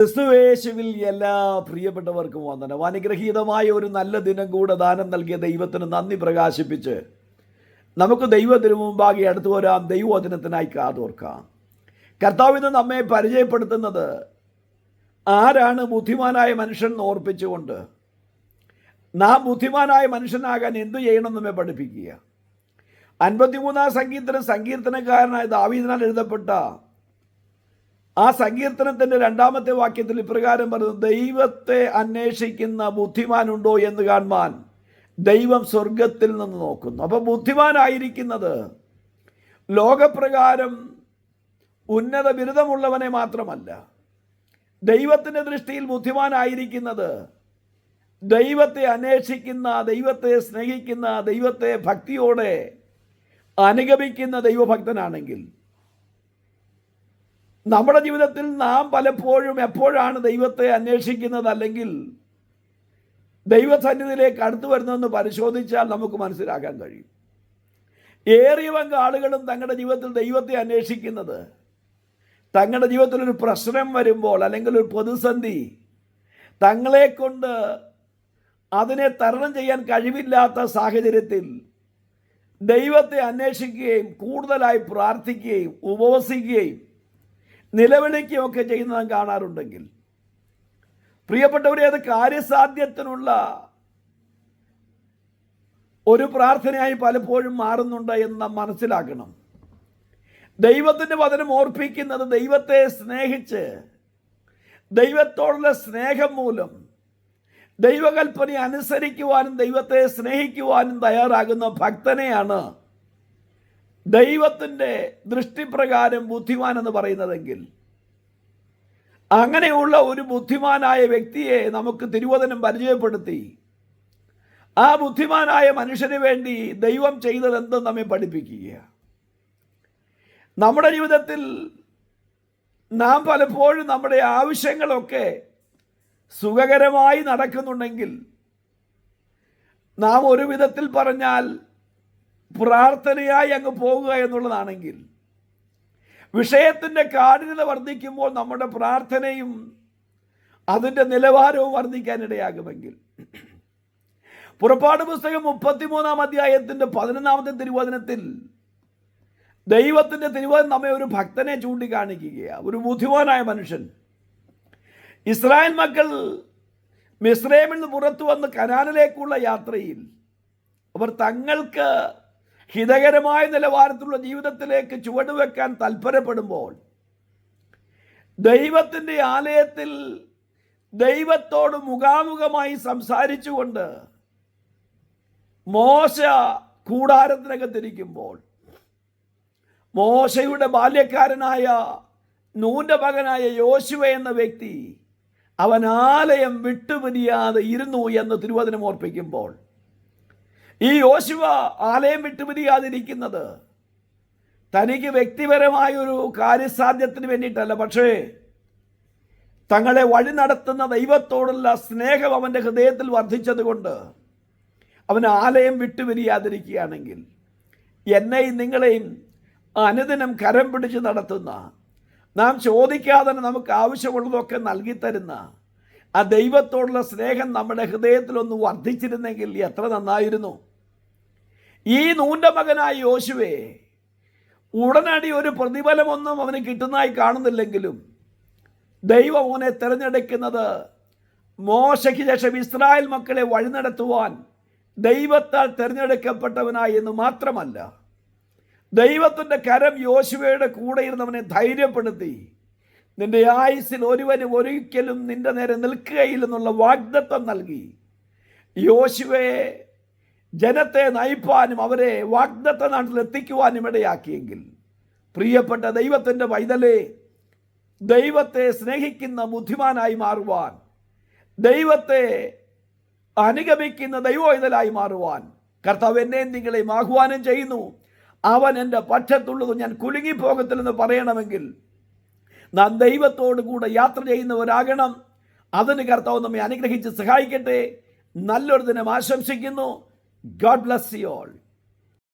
ക്രിസ്തുവേശുവിൽ എല്ലാ പ്രിയപ്പെട്ടവർക്കും വന്ദനം. അനുഗ്രഹീതമായ ഒരു നല്ല ദിനം കൂടെ ദാനം നൽകിയ ദൈവത്തിന് നന്ദി പ്രകാശിപ്പിച്ച് നമുക്ക് ദൈവത്തിന് മുമ്പാകെ അടുത്തു വരാം. ദൈവവചനത്തിനായി കാതോർക്കാം. കർത്താവിന് നമ്മെ പരിചയപ്പെടുത്തുന്നത് ആരാണ് ബുദ്ധിമാനായ മനുഷ്യൻ എന്ന് ഓർപ്പിച്ചുകൊണ്ട് നാം ബുദ്ധിമാനായ മനുഷ്യനാകാൻ എന്തു ചെയ്യണം നമ്മെ പഠിപ്പിക്കുക. 53-ാം സങ്കീർത്തനക്കാരനായ ദാവീദിനാൽ എഴുതപ്പെട്ട ആ സങ്കീർത്തനത്തിൻ്റെ 2-ാമത്തെ വാക്യത്തിൽ ഇപ്രകാരം പറയുന്നു: ദൈവത്തെ അന്വേഷിക്കുന്ന ബുദ്ധിമാനുണ്ടോ എന്ന് കാണുവാൻ ദൈവം സ്വർഗത്തിൽ നിന്ന് നോക്കുന്നു. അപ്പോൾ ബുദ്ധിമാനായിരിക്കുന്നത് ലോകപ്രകാരം ഉന്നത ബിരുദമുള്ളവനെ മാത്രമല്ല, ദൈവത്തിൻ്റെ ദൃഷ്ടിയിൽ ബുദ്ധിമാനായിരിക്കുന്നത് ദൈവത്തെ അന്വേഷിക്കുന്ന, ദൈവത്തെ സ്നേഹിക്കുന്ന, ദൈവത്തെ ഭക്തിയോടെ അനുഗമിക്കുന്ന ദൈവഭക്തനാണെങ്കിൽ, നമ്മുടെ ജീവിതത്തിൽ നാം പലപ്പോഴും എപ്പോഴാണ് ദൈവത്തെ അന്വേഷിക്കുന്നത് അല്ലെങ്കിൽ ദൈവസന്നിധിയിലേക്ക് അടുത്തു വരുന്നതെന്ന് പരിശോധിച്ചാൽ നമുക്ക് മനസ്സിലാക്കാൻ കഴിയും. ഏറിയ പങ്ക് ആളുകളും തങ്ങളുടെ ജീവിതത്തിൽ ദൈവത്തെ അന്വേഷിക്കുന്നത് തങ്ങളുടെ ജീവിതത്തിൽ ഒരു പ്രശ്നം വരുമ്പോൾ അല്ലെങ്കിൽ ഒരു പ്രതിസന്ധി തങ്ങളെ കൊണ്ട് അതിനെ തരണം ചെയ്യാൻ കഴിവില്ലാത്ത സാഹചര്യത്തിൽ ദൈവത്തെ അന്വേഷിക്കുകയും കൂടുതലായി പ്രാർത്ഥിക്കുകയും ഉപവസിക്കുകയും നിലവിളിക്കുകയൊക്കെ ചെയ്യുന്നത് കാണാറുണ്ടെങ്കിൽ, പ്രിയപ്പെട്ടവരെ, അത് കാര്യസാധ്യത്തിനുള്ള ഒരു പ്രാർത്ഥനയായി പലപ്പോഴും മാറുന്നുണ്ട് എന്ന് നാം മനസ്സിലാക്കണം. ദൈവത്തിൻ്റെ വചനം ഓർപ്പിക്കുന്നത് ദൈവത്തെ സ്നേഹിച്ച് ദൈവത്തോടുള്ള സ്നേഹം മൂലം ദൈവകൽപ്പന അനുസരിക്കുവാനും ദൈവത്തെ സ്നേഹിക്കുവാനും തയ്യാറാകുന്ന ഭക്തനെയാണ് ദൈവത്തിൻ്റെ ദൃഷ്ടിപ്രകാരം ബുദ്ധിമാൻ എന്ന് പറയുന്നതെങ്കിൽ, അങ്ങനെയുള്ള ഒരു ബുദ്ധിമാനായ വ്യക്തിയെ നമുക്ക് തിരുവചനം പരിചയപ്പെടുത്തി ആ ബുദ്ധിമാനായ മനുഷ്യന് വേണ്ടി ദൈവം ചെയ്തതെന്തും നമ്മെ പഠിപ്പിക്കുക. നമ്മുടെ ജീവിതത്തിൽ നാം പലപ്പോഴും നമ്മുടെ ആവശ്യങ്ങളൊക്കെ സുഖകരമായി നടക്കുന്നുണ്ടെങ്കിൽ, നാം ഒരു വിധത്തിൽ പറഞ്ഞാൽ പ്രാർത്ഥനയായി അങ്ങ് പോകുക എന്നുള്ളതാണെങ്കിൽ, വിഷയത്തിൻ്റെ കാഠിന്യത വർദ്ധിക്കുമ്പോൾ നമ്മുടെ പ്രാർത്ഥനയും അതിൻ്റെ നിലവാരവും വർദ്ധിക്കാനിടയാകുമെങ്കിൽ, പുറപ്പാട് പുസ്തകം 33-ാം അധ്യായത്തിൻ്റെ 11-ാമത്തെ തിരുവചനത്തിൽ ദൈവത്തിൻ്റെ തിരുവചനം നമ്മെ ഒരു ഭക്തനെ ചൂണ്ടിക്കാണിക്കുകയാണ്. ഒരു ബുദ്ധിമാനായ മനുഷ്യൻ. ഇസ്രായേൽ മക്കൾ മിസ്രൈമിൽ നിന്ന് പുറത്തു വന്ന് കനാനിലേക്കുള്ള യാത്രയിൽ അവർ തങ്ങൾക്ക് ഹിതകരമായ നിലവാരത്തിലുള്ള ജീവിതത്തിലേക്ക് ചുവടുവെക്കാൻ താല്പര്യപ്പെടുമ്പോൾ, ദൈവത്തിൻ്റെ ആലയത്തിൽ ദൈവത്തോട് മുഖാമുഖമായി സംസാരിച്ചുകൊണ്ട് മോശ കൂടാരത്തിനകത്തിരിക്കുമ്പോൾ, മോശയുടെ ബാല്യക്കാരനായ നൂൻ്റെ മകനായ യോശുവ എന്ന വ്യക്തി അവൻ ആലയം വിട്ടുപിരിയാതെ ഇരുന്നു എന്ന് തിരുവചനം ഓർപ്പിക്കുമ്പോൾ, ഈ യോശുവ ആലയം വിട്ടുപിരിയാതിരിക്കുന്നത് തനിക്ക് വ്യക്തിപരമായൊരു കാര്യസാധ്യത്തിന് വേണ്ടിയിട്ടല്ല, പക്ഷേ തങ്ങളെ വഴി നടത്തുന്ന ദൈവത്തോടുള്ള സ്നേഹം അവൻ്റെ ഹൃദയത്തിൽ വർദ്ധിച്ചതുകൊണ്ട് അവൻ ആലയം വിട്ടുപിരിയാതിരിക്കുകയാണെങ്കിൽ, എന്നെയും നിങ്ങളെയും അനുദിനം കരം പിടിച്ച് നടത്തുന്ന, നാം ചോദിക്കാതെ നമുക്ക് ആവശ്യമുള്ളതൊക്കെ നൽകിത്തരുന്ന ആ ദൈവത്തോടുള്ള സ്നേഹം നമ്മുടെ ഹൃദയത്തിലൊന്ന് വർദ്ധിച്ചിരുന്നെങ്കിൽ എത്ര നന്നായിരുന്നു. ഈ നൂൻ്റെ മകനായ യോശുവേ ഉടനടി ഒരു പ്രതിഫലമൊന്നും അവന് കിട്ടുന്നതായി കാണുന്നില്ലെങ്കിലും, ദൈവം അവനെ തിരഞ്ഞെടുക്കുന്നത് മോശയ്ക്ക് ശേഷം ഇസ്രായേൽ മക്കളെ വഴി നടത്തുവാൻ ദൈവത്താൽ തിരഞ്ഞെടുക്കപ്പെട്ടവനായി എന്ന് മാത്രമല്ല, ദൈവത്തിൻ്റെ കരം യോശുവയുടെ കൂടെ ഇരുന്നവനെ ധൈര്യപ്പെടുത്തി, നിന്റെ ആയുസ്സിൽ ഒരുവനും ഒരിക്കലും നിന്റെ നേരെ നിൽക്കുകയില്ലെന്നുള്ള വാഗ്ദത്തം നൽകി യോശുവയെ ജനത്തെ നയിപ്പാനും അവരെ വാഗ്ദത്ത നാട്ടിൽ എത്തിക്കുവാനും ഇടയാക്കിയെങ്കിൽ, പ്രിയപ്പെട്ട ദൈവത്തിൻ്റെ പൈതലേ, ദൈവത്തെ സ്നേഹിക്കുന്ന ബുദ്ധിമാനായി മാറുവാൻ, ദൈവത്തെ അനുഗമിക്കുന്ന ദൈവവൈതലായി മാറുവാൻ കർത്താവ് എന്നെയും നിങ്ങളെയും ആഹ്വാനം ചെയ്യുന്നു. അവൻ എൻ്റെ പക്ഷത്തുള്ളത് ഞാൻ കുലുങ്ങിപ്പോകത്തില്ലെന്ന് പറയണമെങ്കിൽ നാം ദൈവത്തോടു കൂടെ യാത്ര ചെയ്യുന്നവരാകണം. അതിന് കർത്താവ് നമ്മെ അനുഗ്രഹിച്ച് സഹായിക്കട്ടെ. നല്ലൊരു ദിനം ആശംസിക്കുന്നു. God bless you all.